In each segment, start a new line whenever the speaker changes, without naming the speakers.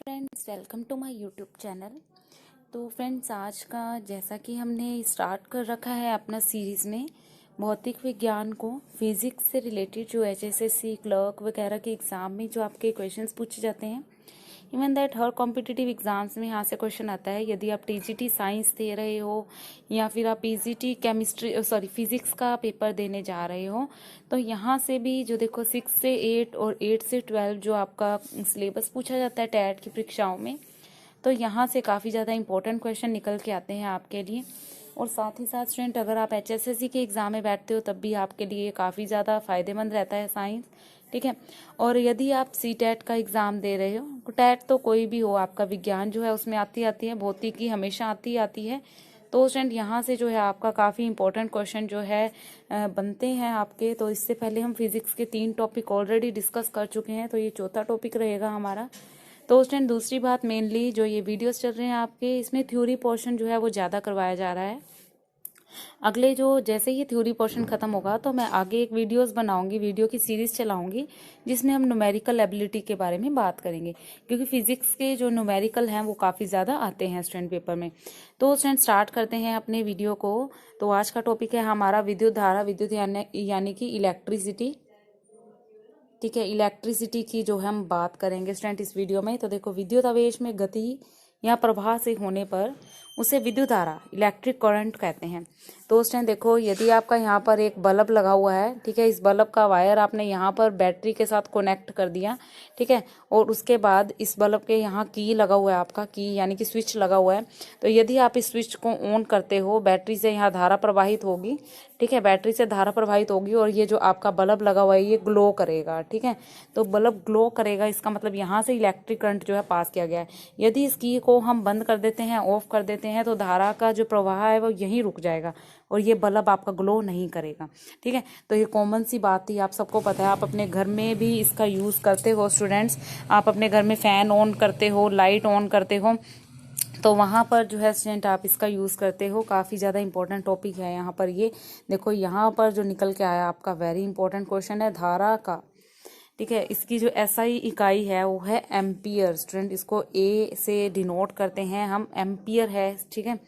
Friends, welcome to my YouTube channel. तो friends, आज का जैसा कि हमने स्टार्ट कर रखा है अपना सीरीज़ में भौतिक विज्ञान को फिजिक्स से रिलेटेड जो एचएसएससी क्लर्क वगैरह के एग्ज़ाम में जो आपके क्वेश्चंस पूछे जाते हैं, even that her competitive exams में यहाँ से क्वेश्चन आता है। यदि आप टीजीटी साइंस दे रहे हो या फिर आप पीजीटी फिजिक्स का पेपर देने जा रहे हो, तो यहाँ से भी जो देखो 6 से 8 और 8 से 12 जो आपका सिलेबस पूछा जाता है टैट की परीक्षाओं में, तो यहाँ से काफ़ी ज़्यादा इंपॉर्टेंट क्वेश्चन निकल के आते हैं आपके लिए। और साथ ही साथ स्टूडेंट, अगर आप एचएसएससी के एग्ज़ाम में बैठते हो तब भी आपके लिए काफ़ी ज़्यादा फायदेमंद रहता है साइंस, ठीक है। और यदि आप सी टेट का एग्ज़ाम दे रहे हो, टेट तो कोई भी हो, आपका विज्ञान जो है उसमें आती है, भौतिकी हमेशा आती है, तो स्टूडेंट यहाँ से जो है आपका काफ़ी इंपॉर्टेंट क्वेश्चन जो है बनते हैं आपके। तो इससे पहले हम फिजिक्स के 3 टॉपिक ऑलरेडी डिस्कस कर चुके हैं, तो ये चौथा टॉपिक रहेगा हमारा। तो स्टूडेंट, दूसरी बात, मेनली जो ये वीडियोस चल रहे हैं आपके, इसमें थ्योरी पोर्शन जो है वो ज़्यादा करवाया जा रहा है। अगले जो जैसे ही थ्योरी पोर्शन खत्म होगा तो मैं आगे एक वीडियोस बनाऊंगी, वीडियो की सीरीज चलाऊंगी जिसमें हम न्यूमेरिकल एबिलिटी के बारे में बात करेंगे, क्योंकि फिजिक्स के जो न्यूमेरिकल हैं वो काफ़ी ज़्यादा आते हैं स्टूडेंट पेपर में। तो स्टूडेंट, स्टार्ट करते हैं अपने वीडियो को। तो आज का टॉपिक है हमारा विद्युत धारा, विद्युत यानी कि इलेक्ट्रिसिटी, ठीक है। इलेक्ट्रिसिटी की जो हम बात करेंगे स्टूडेंट इस वीडियो में। तो देखो, विद्युत आवेश में गति या प्रवाह से होने पर उसे विद्युत धारा, इलेक्ट्रिक करंट कहते हैं। तो उस टाइम देखो, यदि आपका यहाँ पर एक बल्ब लगा हुआ है, ठीक है, इस बल्ब का वायर आपने यहाँ पर बैटरी के साथ कनेक्ट कर दिया, ठीक है, और उसके बाद इस बल्ब के यहाँ की लगा हुआ है, आपका की यानी कि स्विच लगा हुआ है। तो यदि आप इस स्विच को ऑन करते हो, बैटरी से यहाँ धारा प्रवाहित होगी, ठीक है, बैटरी से धारा प्रवाहित होगी और ये जो आपका बल्ब लगा हुआ है ये ग्लो करेगा, ठीक है। तो बल्ब ग्लो करेगा, इसका मतलब यहाँ से इलेक्ट्रिक करंट जो है पास किया गया है। यदि इस की को हम बंद कर देते हैं, ऑफ कर देते हैं, तो धारा का जो प्रवाह है वो यहीं रुक जाएगा और ये बल्ब आपका ग्लो नहीं करेगा, ठीक है। तो ये कॉमन सी बात थी, आप सबको पता है, आप अपने घर में भी इसका यूज़ करते हो स्टूडेंट्स। आप अपने घर में फ़ैन ऑन करते हो, लाइट ऑन करते हो, तो वहाँ पर जो है स्टूडेंट आप इसका यूज़ करते हो। काफ़ी ज़्यादा इंपॉर्टेंट टॉपिक है यहाँ पर। ये देखो, यहाँ पर जो निकल के आया आपका वेरी इंपॉर्टेंट क्वेश्चन है धारा का, ठीक है। इसकी जो एसआई इकाई है वो है एम्पियर। स्टूडेंट, इसको ए से डिनोट करते हैं हम, एम्पियर है, ठीक है।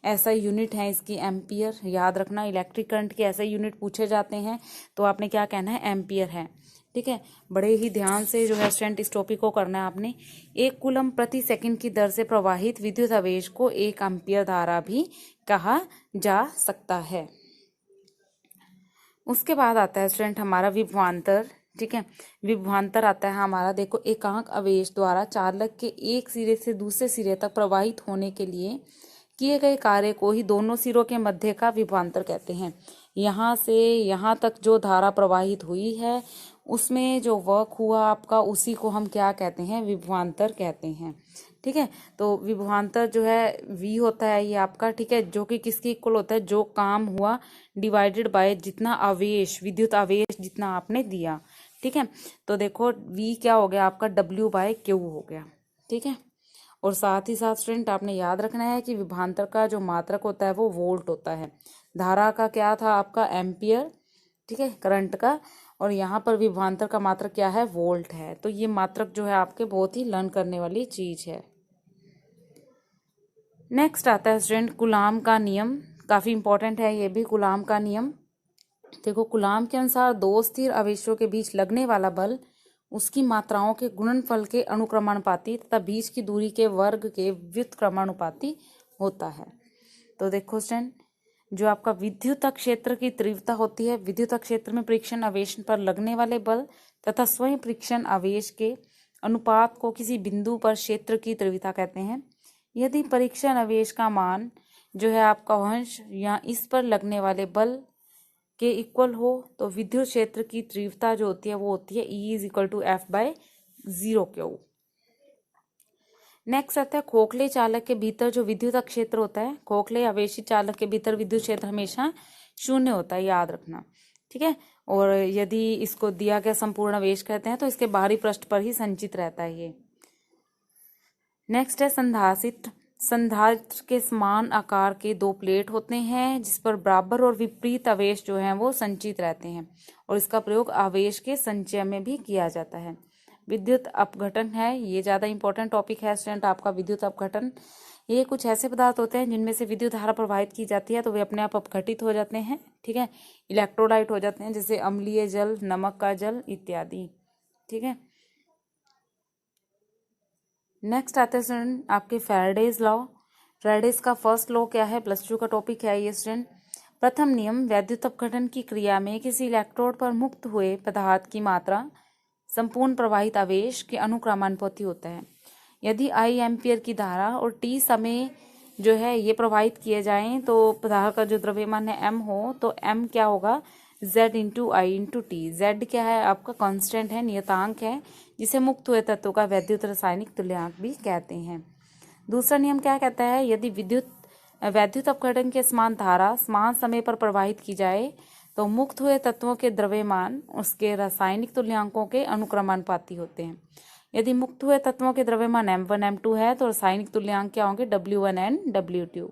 एसआई यूनिट है इसकी एम्पियर, याद रखना। इलेक्ट्रिक करंट के एसआई यूनिट पूछे जाते हैं तो आपने क्या कहना है, एम्पियर है, ठीक है। बड़े ही ध्यान से जो है स्टूडेंट इस टॉपिक को करना है आपने। 1 कूलम प्रति सेकंड की दर से प्रवाहित विद्युत आवेश को 1 एम्पियर धारा भी कहा जा सकता है। उसके बाद आता है स्टूडेंट हमारा विभवांतर, ठीक है। विभवांतर आता है हमारा, देखो, एकांक आवेश द्वारा चालक के एक सिरे से दूसरे सिरे तक प्रवाहित होने के लिए किए गए कार्य को ही दोनों सिरों के मध्य का विभवांतर कहते हैं। यहाँ से यहाँ तक जो धारा प्रवाहित हुई है उसमें जो वर्क हुआ आपका, उसी को हम क्या कहते हैं, विभवांतर कहते हैं, ठीक है। तो विभवांतर जो है V होता है ये आपका, ठीक है, जो कि किसके इक्वल होता है, जो काम हुआ डिवाइडेड बाय जितना आवेश, विद्युत आवेश जितना आपने दिया, ठीक है। तो देखो V क्या हो गया आपका, W/Q हो गया, ठीक है। और साथ ही साथ स्टूडेंट आपने याद रखना है कि विभवांतर का जो मात्रक होता है वो वोल्ट होता है। धारा का क्या था आपका, एम्पियर, ठीक है, करंट का, और यहाँ पर विभवांतर का मात्रक क्या है, वोल्ट है। तो ये मात्रक जो है आपके बहुत ही लर्न करने वाली चीज है। नेक्स्ट आता है स्टूडेंट कूलाम का नियम, काफी इंपॉर्टेंट है ये भी, कूलाम का नियम। देखो, कूलाम के अनुसार दो स्थिर आवेशों के बीच लगने वाला बल उसकी मात्राओं के गुणनफल के अनुक्रमानुपाती तथा बीच की दूरी के वर्ग के व्युत्क्रमानुपाती होता है। तो देखो स्टूडेंट, जो आपका विद्युत क्षेत्र की तीव्रता होती है, विद्युत क्षेत्र में परीक्षण आवेश पर लगने वाले बल तथा स्वयं परीक्षण आवेश के अनुपात को किसी बिंदु पर क्षेत्र की तीव्रता कहते हैं। यदि परीक्षण आवेश का मान जो है आपका अंश या इस पर लगने वाले बल के इक्वल हो तो विद्युत क्षेत्र की तीव्रता जो होती है वो होती है E = F/0Q। नेक्स्ट आता है खोखले चालक के भीतर जो विद्युत क्षेत्र होता है, खोखले आवेशित चालक के भीतर विद्युत क्षेत्र हमेशा 0 होता है, याद रखना, ठीक है। और यदि इसको दिया गया संपूर्ण आवेश कहते हैं तो इसके बाहरी पृष्ठ पर ही संचित रहता है ये। नेक्स्ट है संधारित्र। संधारित्र के समान आकार के 2 प्लेट होते हैं जिस पर बराबर और विपरीत आवेश जो हैं वो संचित रहते हैं और इसका प्रयोग आवेश के संचय में भी किया जाता है। विद्युत अपघटन है, ये ज़्यादा इंपॉर्टेंट टॉपिक है स्टूडेंट आपका, विद्युत अपघटन। ये कुछ ऐसे पदार्थ होते हैं जिनमें से विद्युत धारा प्रवाहित की जाती है तो वे अपने आप अपघटित हो जाते हैं, ठीक है, इलेक्ट्रोलाइट हो जाते हैं, जैसे अम्लीय जल, नमक का जल इत्यादि, ठीक है। नेक्स्ट आते हैं स्टूडेंट आपके फैराडेज लॉ। फैराडेज का फर्स्ट लॉ क्या है, प्लस 2 का टॉपिक है ये स्टूडेंट। प्रथम नियम, वैद्युत अपघटन की क्रिया में किसी इलेक्ट्रोड पर मुक्त हुए पदार्थ की मात्रा संपूर्ण प्रवाहित आवेश के अनुक्रमानुपाती होता है। यदि I एम्पियर की धारा और T समय जो है ये प्रवाहित किए जाएं तो पदार्थ का जो द्रव्यमान है M हो, तो M क्या होगा, Z इंटू आई इंटू टी। Z क्या है आपका कांस्टेंट है, नियतांक है, जिसे मुक्त हुए तत्व का वैद्युत रासायनिक तुल्यांक भी कहते हैं। दूसरा नियम क्या कहता है, यदि वैद्युत अपघटन के समान धारा समान समय पर प्रवाहित की जाए तो मुक्त हुए तत्वों के द्रव्यमान उसके रासायनिक तुल्यांकों के अनुक्रमानुपाती होते हैं। यदि मुक्त हुए तत्वों के द्रव्यमान M1 M2 है तो रासायनिक तुल्यांक क्या होंगे, W1 एंड W2।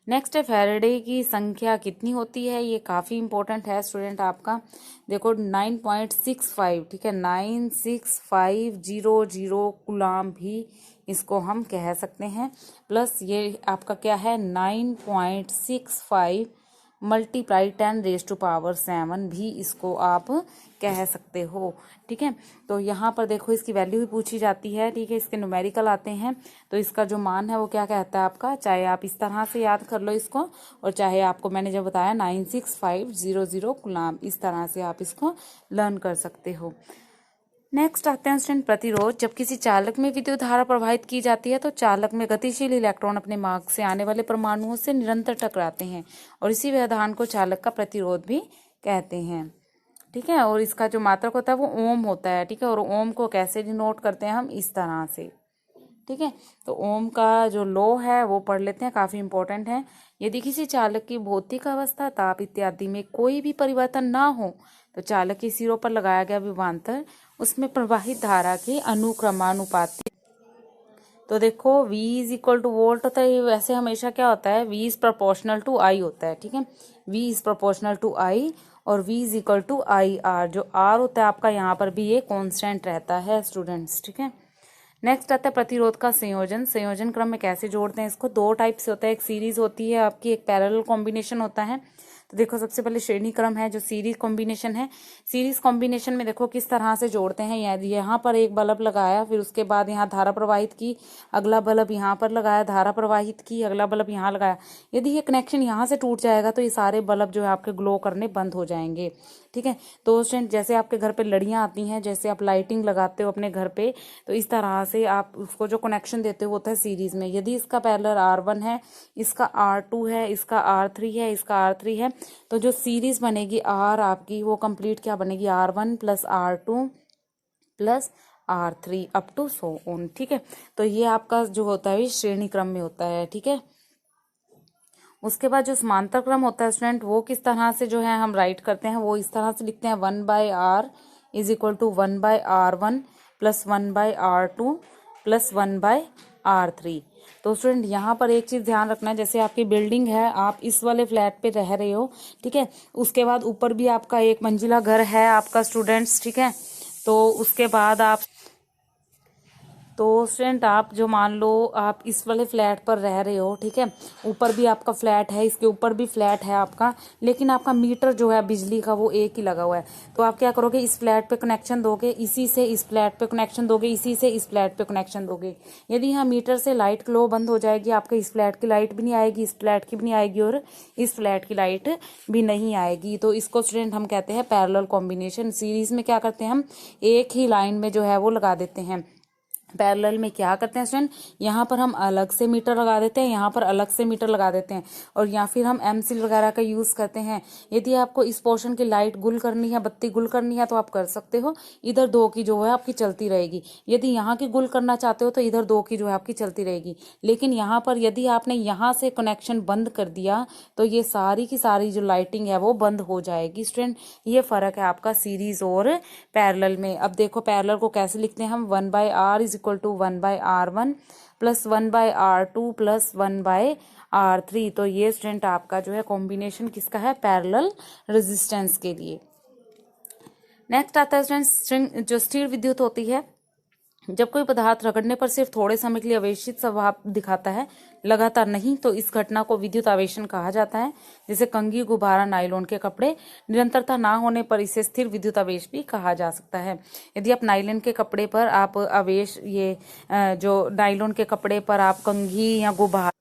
नेक्स्ट है फैराडे की संख्या कितनी होती है, ये काफ़ी इंपॉर्टेंट है स्टूडेंट आपका। देखो 9.65, ठीक है, 96500 कूलाम भी इसको हम कह सकते हैं। प्लस ये आपका क्या है 9.65 मल्टीप्लाई 10⁻⁷ भी इसको आप कह सकते हो, ठीक है। तो यहाँ पर देखो इसकी वैल्यू भी पूछी जाती है, ठीक है, इसके न्यूमेरिकल आते हैं तो इसका जो मान है वो क्या कहता है आपका, चाहे आप इस तरह से याद कर लो इसको और चाहे आपको मैंने जब बताया 96500 कूलाम, इस तरह से आप इसको लर्न कर सकते हो। नेक्स्ट आते हैं स्टूडेंट प्रतिरोध। जब किसी चालक में विद्युत धारा प्रवाहित की जाती है तो चालक में गतिशील इलेक्ट्रॉन अपने मार्ग से आने वाले परमाणुओं से निरंतर टकराते हैं और इसी व्यवधान को चालक का प्रतिरोध भी कहते हैं, ठीक है। और इसका जो मात्रक होता है वो ओम होता है, ठीक है, और ओम को कैसे डिनोट करते हैं हम, इस तरह से, ठीक है। तो ओम का जो लॉ है वो पढ़ लेते हैं, काफी इंपॉर्टेंट है। यदि किसी चालक की भौतिक अवस्था, ताप इत्यादि में कोई भी परिवर्तन ना हो तो चालक के सिरों पर लगाया गया विभवांतर उसमें प्रवाहित धारा के अनुक्रमानुपाती। तो देखो V is equal to volt होता है, वैसे हमेशा क्या होता है, V is proportional to I होता है, ठीक है, V is proportional to I और V is equal to IR। जो R होता है आपका यहाँ पर भी ये कांस्टेंट रहता है स्टूडेंट्स, ठीक है। नेक्स्ट आता है प्रतिरोध का संयोजन। संयोजन क्रम में कैसे जोड़ते हैं इसको, दो टाइप से होता है, एक सीरीज होती है आपकी, एक पैरेलल कॉम्बिनेशन होता है। तो देखो सबसे पहले श्रेणी क्रम है जो सीरीज कॉम्बिनेशन है। सीरीज कॉम्बिनेशन में देखो किस तरह से जोड़ते हैं, यहाँ पर एक बल्ब लगाया, फिर उसके बाद यहाँ धारा प्रवाहित की, अगला बल्ब यहाँ पर लगाया, धारा प्रवाहित की, अगला बल्ब यहाँ लगाया। यदि ये कनेक्शन यहाँ से टूट जाएगा तो ये सारे बल्ब जो है आपके ग्लो करने बंद हो जाएंगे, ठीक है। तो स्टूडेंट जैसे आपके घर पे लड़ियाँ आती हैं, जैसे आप लाइटिंग लगाते हो अपने घर पे, तो इस तरह से आप उसको जो कनेक्शन देते हो होता है सीरीज में। यदि इसका पैरेलल R1 है, इसका R2 है, इसका R3 है, इसका R3 है, तो जो सीरीज बनेगी R आपकी वो कंप्लीट क्या बनेगी, R1 plus R2 plus R3 up to so on, ठीक है। तो ये आपका जो होता है श्रेणी क्रम में होता है, ठीक है। उसके बाद जो समांतर क्रम होता है स्टूडेंट वो किस तरह से जो है हम राइट करते हैं, वो इस तरह से लिखते हैं 1/R is equal to 1/R1 plus 1/R2 plus 1/R3। तो स्टूडेंट यहाँ पर एक चीज़ ध्यान रखना है, जैसे आपकी बिल्डिंग है, आप इस वाले फ्लैट पे रह रहे हो, ठीक है, उसके बाद ऊपर भी आपका एक मंजिला घर है आपका स्टूडेंट्स, ठीक है। तो उसके बाद आप तो स्टूडेंट आप जो मान लो आप इस वाले फ्लैट पर रह रहे हो, ठीक है, ऊपर भी आपका फ्लैट है, इसके ऊपर भी फ्लैट है आपका, लेकिन आपका मीटर जो है बिजली का वो एक ही लगा हुआ है। तो आप क्या करोगे, इस फ्लैट पे कनेक्शन दोगे, इसी से इस फ्लैट पे कनेक्शन दोगे, इसी से इस फ्लैट पे कनेक्शन दोगे। यदि यहाँ मीटर से लाइट ग्लो बंद हो जाएगी, आपके इस फ्लैट की लाइट भी नहीं आएगी, इस फ्लैट की भी नहीं आएगी और इस फ्लैट की लाइट भी नहीं आएगी। तो इसको स्टूडेंट हम कहते हैं पैरेलल कॉम्बिनेशन। सीरीज में क्या करते हैं, हम एक ही लाइन में जो है वो लगा देते हैं। पैरेलल में क्या करते हैं स्टूडेंट, यहाँ पर हम अलग से मीटर लगा देते हैं, यहाँ पर अलग से मीटर लगा देते हैं, और या फिर हम एमसील वगैरह का यूज करते हैं। यदि आपको इस पोर्शन की लाइट गुल करनी है, बत्ती गुल करनी है, तो आप कर सकते हो, इधर 2 की जो है आपकी चलती रहेगी। यदि यहाँ की गुल करना चाहते हो तो इधर 2 की जो है आपकी चलती रहेगी। लेकिन यहाँ पर यदि आपने यहाँ से कनेक्शन बंद कर दिया तो ये सारी की सारी जो लाइटिंग है वो बंद हो जाएगी स्टूडेंट। ये फर्क है आपका सीरीज और पैरेलल में। अब देखो पैरेलल को कैसे लिखते हैं हम, 1/R is equal to 1/R1 plus 1/R2 plus 1/R3। तो ये स्टूडेंट आपका जो है कॉम्बिनेशन किसका है, पैरेलल रेजिस्टेंस के लिए। नेक्स्ट आता है स्टूडेंट जो स्थिर विद्युत होती है, जब कोई पदार्थ रगड़ने पर सिर्फ थोड़े समय के लिए आवेशित स्वभाव दिखाता है, लगातार नहीं, तो इस घटना को विद्युत आवेशन कहा जाता है। जैसे कंघी, गुब्बारा, नायलॉन के कपड़े। निरंतरता ना होने पर इसे स्थिर विद्युत आवेश भी कहा जा सकता है। यदि आप नायलॉन के कपड़े पर आप आवेश जो नायलॉन के कपड़े पर आप कंघी या गुब्बारा,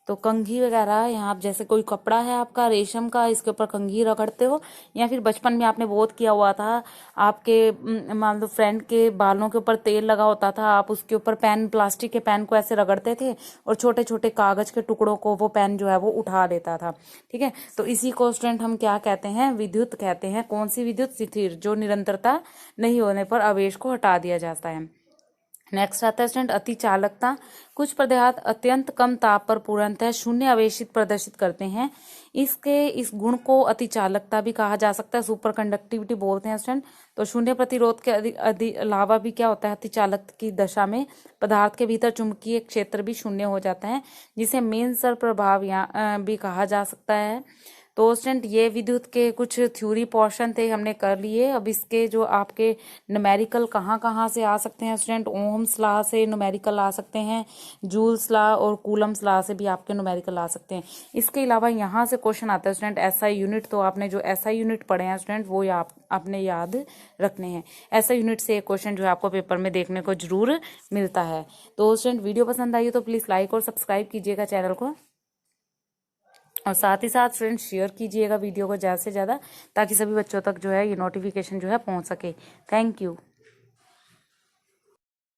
तो कंघी वगैरह, यहाँ आप जैसे कोई कपड़ा है आपका रेशम का, इसके ऊपर कंघी रगड़ते हो, या फिर बचपन में आपने बहुत किया हुआ था, आपके मान लो फ्रेंड के बालों के ऊपर तेल लगा होता था, आप उसके ऊपर पेन, प्लास्टिक के पेन को ऐसे रगड़ते थे और छोटे छोटे कागज के टुकड़ों को वो पेन जो है वो उठा लेता था। ठीक है, तो इसी को स्टूडेंट हम क्या कहते हैं? विद्युत कहते हैं। कौन सी विद्युत? स्थिर, जो निरंतरता नहीं होने पर आवेश को हटा दिया जाता है। नेक्स्ट आता है स्टूडेंट अति चालकता। कुछ पदार्थ अत्यंत कम ताप पर पूर्णतः शून्य आवेशित प्रदर्शित करते हैं। इस गुण को अति चालकता भी कहा जा सकता है, सुपर कंडक्टिविटी बोलते हैं स्टूडेंट। तो शून्य प्रतिरोध के अलावा भी क्या होता है? अति चालक की दशा में पदार्थ के भीतर चुंबकीय क्षेत्र भी शून्य हो जाता है, जिसे मेंसर प्रभाव या भी कहा जा सकता है। तो स्टूडेंट ये विद्युत के कुछ थ्योरी पोर्शन थे, हमने कर लिए। अब इसके जो आपके न्यूमेरिकल कहाँ कहाँ से आ सकते हैं स्टूडेंट? ओम्स लॉ से न्यूमेरिकल आ सकते हैं, जूल्स लॉ और कूलम्स लॉ से भी आपके न्यूमेरिकल आ सकते हैं। इसके अलावा यहाँ से क्वेश्चन आता है स्टूडेंट एसआई यूनिट। तो आपने जो एसआई यूनिट पढ़े हैं स्टूडेंट वो आपने याद रखने हैं। एसआई यूनिट से एक क्वेश्चन जो है आपको पेपर में देखने को जरूर मिलता है। तो स्टूडेंट वीडियो पसंद आई हो तो प्लीज़ लाइक और सब्सक्राइब कीजिएगा चैनल को, और साथ ही साथ फ्रेंड्स शेयर कीजिएगा वीडियो को ज़्यादा से ज़्यादा, ताकि सभी बच्चों तक जो है ये नोटिफिकेशन जो है पहुंच सके। Thank you.